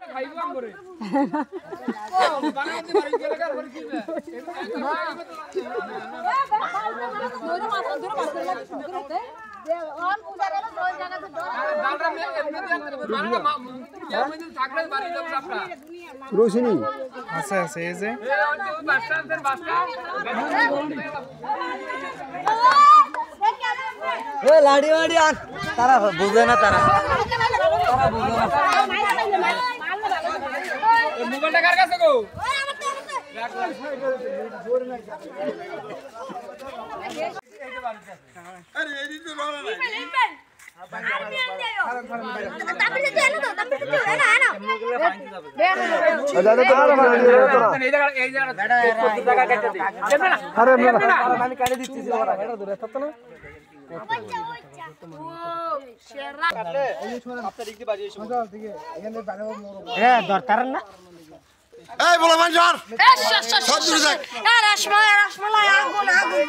খাইবো আমরে ও বানাতে পারি গেলে কার করে কিবে নদী মাথা ধরে মাছ লাগে শুরু করতে দে অন পূজা গেল ওই জায়গাতে আরে দালরা মে এমনি দেন বানানা ইয়া মধ্যে থাকলে বাড়ি দাও সাপটা রোশনি আছে আছে এই যে ওই বাসটান্তের বাসটা এ লাড়ি লাড়ি আর তারা বুঝে না তারা বুঝে না এই মোবাইলটা কার কাছে গো আরে এই তো রোনা নাই এই বলো মানজার সব দূরে যাক রসমালাই আগুন আগুন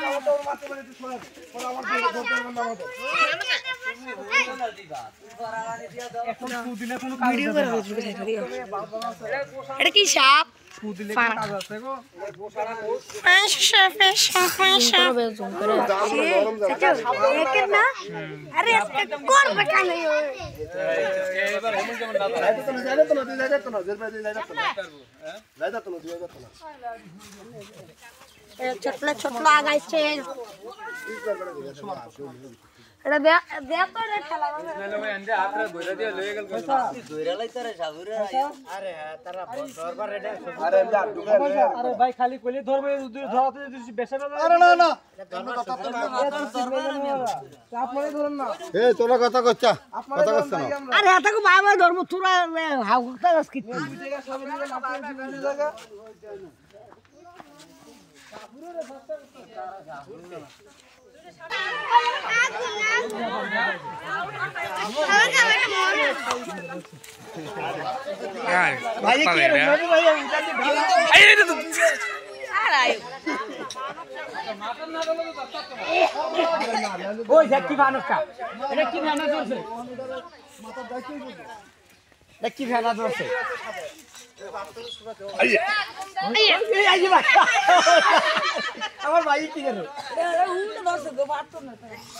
এটা কি সাপ ছোটলা ছোটলা আগাইছে এটা দেখ তো রে খেলা নালে ভাই আন্ডে হাত রে বইরা দিয়ে লয়ে গেল ধইরা লাইতারে সাবুরে আরে তারা দরবার রেডা আরে ভাই খালি কইলে ধরবে দূরে ধরাতে যদি বেশা না আরে না না চাপ মনে ধরুন না এই তোরা কথা কচ্চা কথা কচ্ছ না আরে এটাকে বাবা ধর্ম তোরা হাউ কথা কি দুই জায়গা সবে নিয়ে লাফাইছি দুই জায়গা ভাই কি রে ভাই ওই দেখ কি বানকা এটা কি বানা ধরছে দেখ কি বানা ধরছে আমার ভাই কি জানো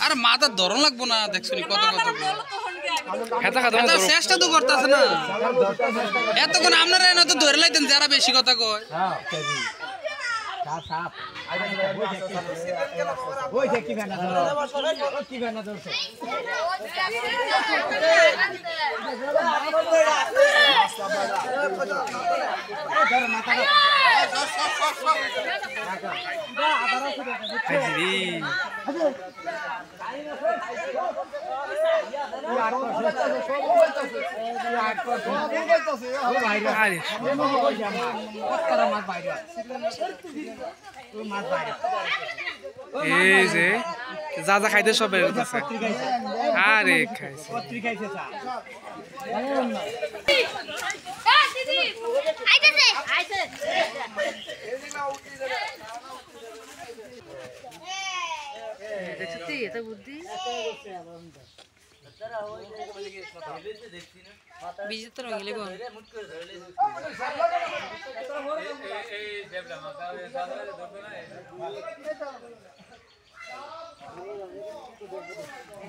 আরে মাথা ধরন লাগবো না দেখছনি কত কত হেতা খাতা চেষ্টা তো করতেছে না এতক্ষণ আপনারা এনে তো ধরে লাইতেন যারা বেশি কথা কয় ওই দেখ কি বানা ধরছে কি বানা ধরছে এই যে যা যা খাইতে সব বের হইতেছে আরে খাইছে খাইছে চা দিদি আইতেছে আইছে দেখছিস এটা বুদ্ধি বিজে তো রঙিলে কোন এই দেবলা মাথা এ সাদা ধরতো না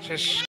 শেষ